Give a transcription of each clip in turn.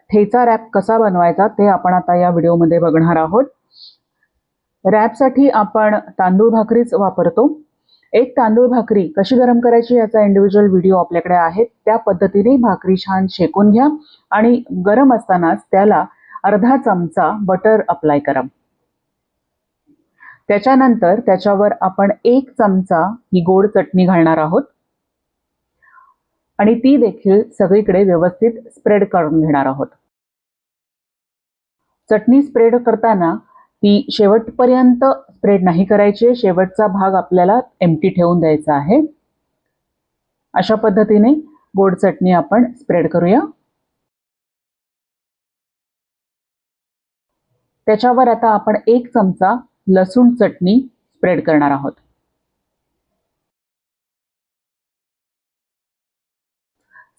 ठेचा rap कसा बनवायचा ते आपण आता या व्हिडिओमध्ये बघणार आहोत। रॅपसाठी आपण तांदूळ भाकरीच वापरतो। एक तांदूळ भाकरी कशी गरम करायची याचा इंडिव्हिज्युअल व्हिडिओ आपल्याकडे आहे। त्या पद्धतीने भाकरी छान शेकून घ्या आणि गरम असतानाच त्याला अर्धा चमचा बटर अप्लाय करा। त्याच्यानंतर त्याच्यावर आपण 1 चमचा ही गोड चटणी घालणार आहोत आणि ती देखील सगळीकडे व्यवस्थित स्प्रेड करून घेणार आहोत। चटणी स्प्रेड करताना ती शेवटपर्यंत स्प्रेड नाही करायची, शेवटचा भाग आपल्याला एम्प्टी ठेवून द्यायचा आहे। अशा पद्धतीने गोड चटणी आपण स्प्रेड करूया। त्याच्यावर आता आपण 1 चमचा लसूण चटणी स्प्रेड करणार आहोत।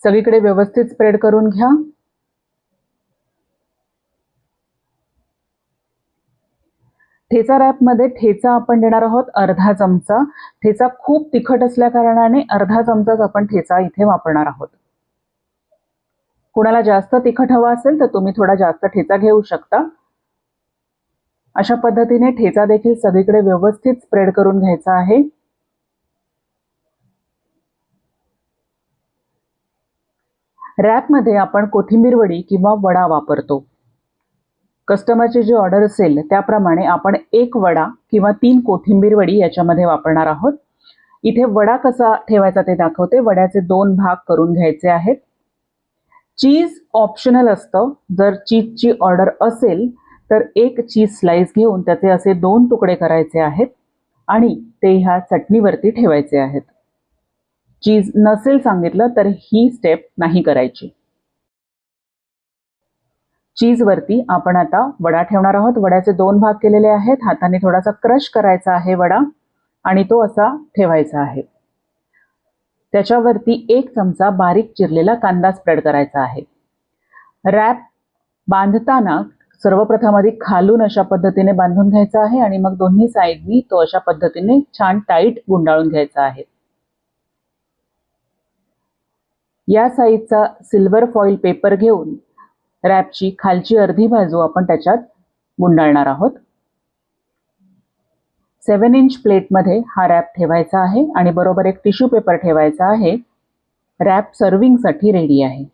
सगळीकडे व्यवस्थित स्प्रेड करून घ्या। ठेचा रॅप मध्ये ठेचा आपण देणार आहोत अर्धा चमचा। ठेचा खूप तिखट असल्या कारणाने अर्धा चमचाच आपण ठेचा इथे वापरणार आहोत। कोणाला जास्त तिखट हवा असेल तर तुम्ही थोडा जास्त ठेचा घेऊ शकता। अशा पद्धतीने ठेचा देखील सगळीकडे व्यवस्थित स्प्रेड करून घ्यायचा आहे। रॅप मध्ये आपण कोथिंबीर वडी किंवा वडा वापरतो। कस्टमरची जी ऑर्डर असेल त्याप्रमाणे आपण 1 वडा किंवा 3 कोथिंबीर वडी याच्यामध्ये वापरणार आहोत। इथे वडा कसा ठेवायचा ते दाखवते। वड्याचे 2 भाग करून घ्यायचे आहेत। चीज ऑप्शनल असतं। जर चीजची ऑर्डर असेल तर 1 चीज स्लाइस घेऊन त्याचे असे 2 तुकडे करायचे आहेत आणि ते ह्या चटणीवरती ठेवायचे आहेत। चीज नसेल सांगितलं तर ही स्टेप नाही करायची। चीज वरती आपण आता वडा ठेवणार आहोत। वड्याचे 2 भाग केलेले आहेत। हाताने थोडासा क्रश करायचा आहे वडा आणि तो असा ठेवायचा आहे। त्याच्यावरती 1 चमचा बारीक चिरलेला कांदा स्प्रेड करायचा आहे। रॅप बांधताना सर्वप्रथम आधी खालून अशा पद्धतीने बांधून घ्यायचा आहे आणि मग दोन्ही साइडनी तो अशा पद्धतीने छान टाईट गुंडाळून घ्यायचा आहे। या साइजचा सिल्वर फॉइल पेपर घेऊन रॅपची खालची अर्धी बाजू आपण त्याच्यात गुंडाळणार आहोत। 7 इंच प्लेटमध्ये हा रॅप ठेवायचा आहे आणि बरोबर एक टिश्यू पेपर ठेवायचा आहे। रॅप सर्विंगसाठी रेडी आहे।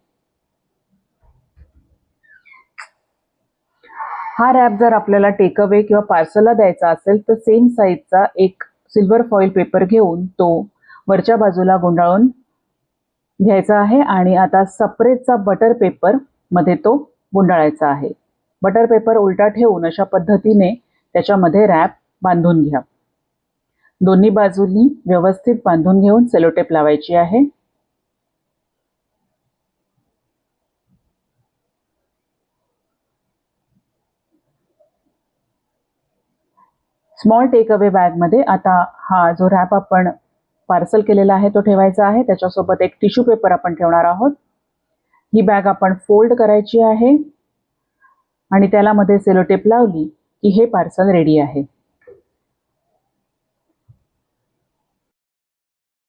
हा रॅप जर आपल्याला टेक अवे किंवा पार्सलला द्यायचा असेल तर सेम साइजचा एक सिल्वर फॉइल पेपर घेऊन तो वरच्या बाजूला गुंडाळून घ्यायचा आहे आणि आता सेपरेटचा बटर पेपर मध्ये तो गुंडाळायचा आहे। बटर पेपर उलटा ठेवून अशा पद्धतीने त्याच्यामध्ये रॅप बांधून घ्या। दोन्ही बाजूंनी व्यवस्थित बांधून घेऊन सेलो टेप लावायची आहे। स्मॉल टेक अवे बॅग मध्ये आता हा जो रॅप आपण पार्सल केलेला आहे तो ठेवायचा आहे। त्याच्यासोबत एक टिश्यू पेपर आपण ठेवणार आहोत। ही बॅग आपण फोल्ड करायची आहे आणि त्याला मध्ये सेलो टेप लावली की हे पार्सल रेडी आहे।